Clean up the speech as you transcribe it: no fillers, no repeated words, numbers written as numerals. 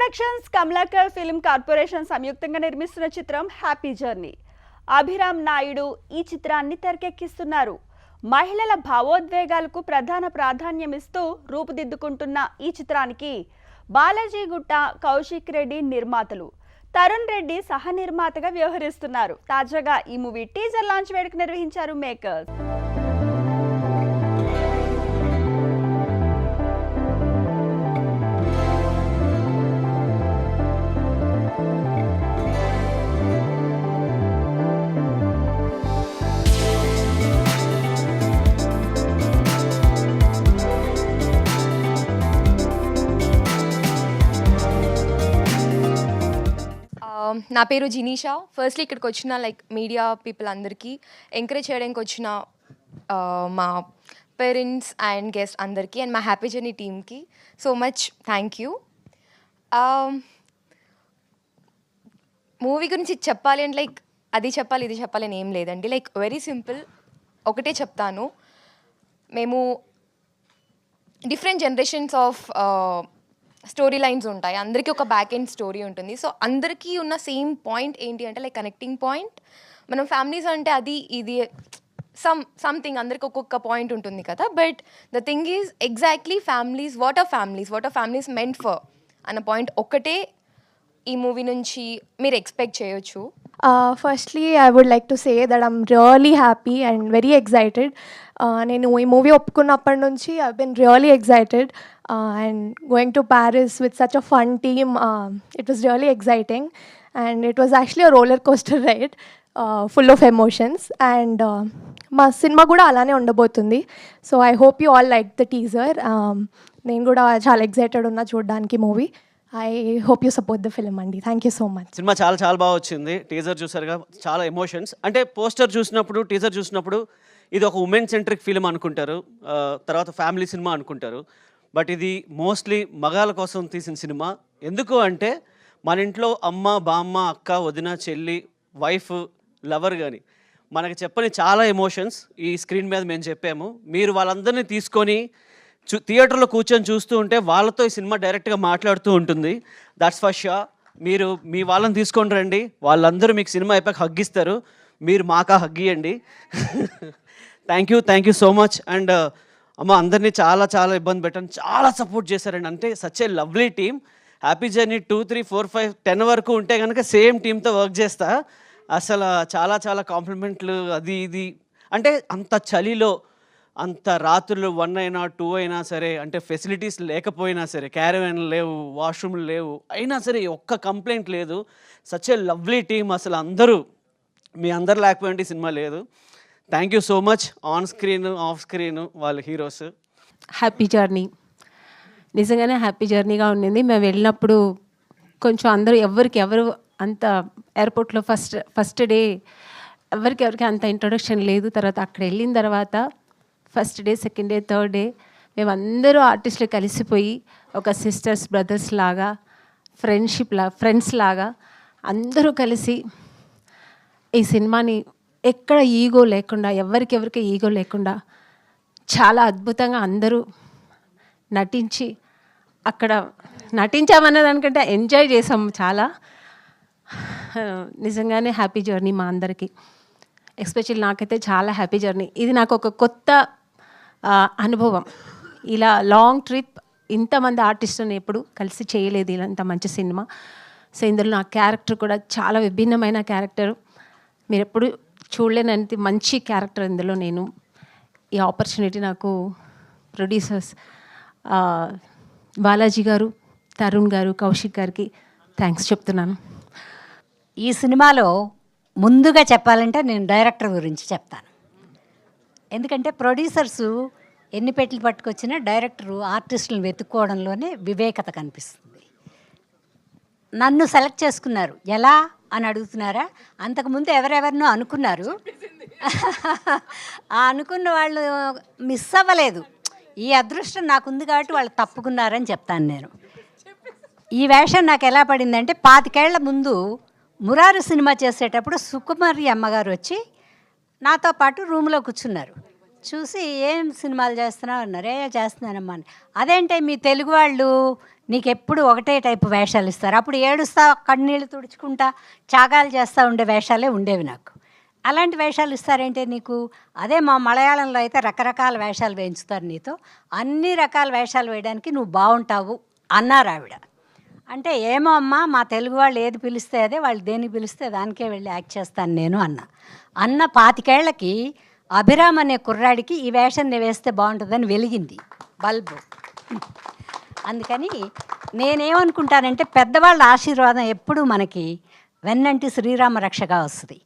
Productions Kamalakar film corporation సంయుక్తంగా నిర్మిస్తున్న చిత్రం హ్యాపీ జర్నీ. అభిరామ్ నాయుడు ఈ చిత్రాన్ని తెరకెక్కిస్తున్నారు. మహిళల భావోద్వేగాలకు ప్రధాన ప్రాధాన్యం ఇస్తూ రూపుదిద్దుకుంటున్న ఈ చిత్రానికి బాలాజీ గుట్ట, కౌశిక్ రెడ్డి నిర్మాతలు, తరుణ్ రెడ్డి సహ నిర్మాతగా వ్యవహరిస్తున్నారు. తాజాగా ఈ మూవీ టీజర్ లాంచ్ వేడుక నిర్వహించారు మేకర్స్. నా పేరు జినీషా. ఫస్ట్లీ ఇక్కడికి వచ్చిన మీడియా పీపుల్ అందరికీ, ఎంకరేజ్ చేయడానికి వచ్చిన మా పేరెంట్స్ అండ్ గెస్ట్ అందరికీ అండ్ మా హ్యాపీ జర్నీ టీమ్కి so much thank you. Movie గురించి చెప్పాలి అంటే అది చెప్పాలి ఇది చెప్పాలి అని ఏం లేదండి. వెరీ సింపుల్, ఒకటే చెప్తాను. మేము different generations of story lines ఉంటాయి, అందరికీ ఒక బ్యాక్ ఎండ్ స్టోరీ ఉంటుంది. సో అందరికీ ఉన్న సేమ్ పాయింట్ ఏంటి అంటే కనెక్టింగ్ పాయింట్. మనం ఫ్యామిలీస్ అంటే అది ఇది సంథింగ్ అందరికి ఒక్కొక్క పాయింట్ ఉంటుంది కదా. But the thing is exactly families, what are families meant for అన్న పాయింట్ ఒక్కటే ఈ మూవీ నుంచి మీరు ఎక్స్పెక్ట్ చేయొచ్చు. Firstly, I would like to say that I'm really happy and very excited. నేను ఈ మూవీ ఒప్పుకున్నప్పటి నుంచి I've been really excited and going to Paris with such a fun team. It was really exciting and it was actually a roller coaster ride full of emotions and మా cinema కూడా అలానే ఉండబోతుంది. So I hope you all like the teaser. నేను కూడా చాలా excited ఉన్నా చూడడానికి movie. I hope you support the film అండి. Thank you so much. Cinema చాలా బాగా వచ్చింది. టీజర్ చూసారుగా, చాలా ఎమోషన్స్. అంటే పోస్టర్ చూసినప్పుడు, టీజర్ చూసినప్పుడు ఇది ఒక ఉమెన్ సెంట్రిక్ ఫిల్మ్ అనుకుంటారు, తర్వాత ఫ్యామిలీ సినిమా అనుకుంటారు. బట్ ఇది మోస్ట్లీ మగాళ్ళ కోసం తీసిన సినిమా. ఎందుకు అంటే మన ఇంట్లో అమ్మ, బామ్మ, అక్క, వదిన, చెల్లి, వైఫ్, లవర్ కానీ మనకి చెప్పని చాలా ఎమోషన్స్ ఈ స్క్రీన్ మీద మేము చెప్పాము. మీరు వాళ్ళందరినీ తీసుకొని థియేటర్లో కూర్చొని చూస్తూ ఉంటే వాళ్ళతో ఈ సినిమా డైరెక్ట్గా మాట్లాడుతూ ఉంటుంది. That's for sure. మీరు మీ వాళ్ళని తీసుకొని రండి, వాళ్ళందరూ మీకు సినిమా అయిపోయాక హగ్గిస్తారు, మీరు మాకా హగ్గియండి. Thank you so much. And అమ్మ అందరినీ చాలా ఇబ్బంది పెట్టండి, చాలా సపోర్ట్ చేశారండి. అంటే such a lovely team. Happy journey 2, 3, 4, 5, 10 వరకు ఉంటే కనుక సేమ్ టీమ్తో వర్క్ చేస్తా. అసలు చాలా కాంప్లిమెంట్లు అది ఇది. అంటే అంత చలిలో, అంత రాత్రులు 1 అయినా 2 అయినా సరే, అంటే ఫెసిలిటీస్ లేకపోయినా సరే, క్యారవాన్లు లేవు, వాష్రూమ్లు లేవు, అయినా సరే ఒక్క కంప్లైంట్ లేదు. Such a lovely team. అసలు అందరూ మీ అందరు లేకపోయింటే సినిమా లేదు. Thank you so much. On screen, off screen వాళ్ళ హీరోస్. హ్యాపీ జర్నీ నిజంగానే హ్యాపీ జర్నీగా ఉండింది. మేము వెళ్ళినప్పుడు కొంచెం అందరూ ఎవరు అంత ఎయిర్పోర్ట్లో ఫస్ట్ డే ఎవరికి అంత ఇంట్రొడక్షన్ లేదు. తర్వాత అక్కడ వెళ్ళిన తర్వాత first day, second day, third day మేమందరూ ఆర్టిస్టులు కలిసిపోయి ఒక సిస్టర్స్, బ్రదర్స్ లాగా, ఫ్రెండ్స్ లాగా అందరూ కలిసి ఈ సినిమాని ఎక్కడ ఈగో లేకుండా, ఎవరికి ఈగో లేకుండా చాలా అద్భుతంగా అందరూ నటించి, అక్కడ నటించామనే దానికంటే ఎంజాయ్ చేసాము చాలా. నిజంగానే హ్యాపీ జర్నీ మా అందరికీ. ఎస్పెషల్లీ నాకైతే చాలా హ్యాపీ జర్నీ. ఇది నాకు ఒక కొత్త అనుభవం. ఇలా లాంగ్ ట్రిప్, ఇంతమంది ఆర్టిస్టుని ఎప్పుడు కలిసి చేయలేదు ఇలాంత మంచి సినిమా. సో ఇందులో నా క్యారెక్టర్ కూడా చాలా విభిన్నమైన క్యారెక్టర్, మీరు ఎప్పుడు చూడలేనంత మంచి క్యారెక్టర్ ఇందులో. నేను ఈ ఆపర్చునిటీ నాకు ప్రొడ్యూసర్స్ బాలాజీ గారు, తరుణ్ గారు, కౌశిక్ గారికి థ్యాంక్స్ చెప్తున్నాను. ఈ సినిమాలో ముందుగా చెప్పాలంటే నేను డైరెక్టర్ గురించి చెప్తాను. ఎందుకంటే ప్రొడ్యూసర్సు ఎన్ని పెట్లు పట్టుకొచ్చినా డైరెక్టరు ఆర్టిస్టులను వెతుక్కోవడంలోనే వివేకత కనిపిస్తుంది. నన్ను సెలెక్ట్ చేసుకున్నారు ఎలా అని అడుగుతున్నారా? అంతకుముందు ఎవరెవరినో అనుకున్నారు, ఆ అనుకున్న వాళ్ళు మిస్ అవ్వలేదు. ఈ అదృష్టం నాకుంది కాబట్టి వాళ్ళు తప్పుకున్నారని చెప్తాను నేను. ఈ వేషం నాకు ఎలా పడిందంటే 25 ఏళ్ల ముందు మురారు సినిమా చేసేటప్పుడు సుకుమారి అమ్మగారు వచ్చి నాతో పాటు రూమ్లో కూర్చున్నారు. చూసి ఏం సినిమాలు చేస్తున్నావు అన్నారు. చేస్తున్నానమ్మా అని. అదేంటే మీ తెలుగు వాళ్ళు నీకెప్పుడు ఒకటే టైపు వేషాలు ఇస్తారు. అప్పుడు ఏడుస్తా, కన్నీళ్ళు తుడుచుకుంటా, త్యాగాలు చేస్తూ ఉండే వేషాలే ఉండేవి నాకు. అలాంటి వేషాలు ఇస్తారంటే నీకు, అదే మా మలయాళంలో అయితే రకరకాల వేషాలు వేయించుతారు నీతో, అన్ని రకాల వేషాలు వేయడానికి నువ్వు బాగుంటావు అన్నారు ఆవిడ. అంటే ఏమో అమ్మా, మా తెలుగు వాళ్ళు ఏది పిలిస్తే అదే, వాళ్ళు దేనికి పిలిస్తే దానికే వెళ్ళి యాక్ట్ చేస్తాను నేను అన్న 25 ఏళ్లకి అభిరామ్ అనే కుర్రాడికి ఈ వేషం వేస్తే బాగుంటుందని వెలిగింది బల్బు. అందుకని నేనేమనుకుంటానంటే, పెద్దవాళ్ళ ఆశీర్వాదం ఎప్పుడూ మనకి వెన్నంటి శ్రీరామ రక్షగా వస్తుంది.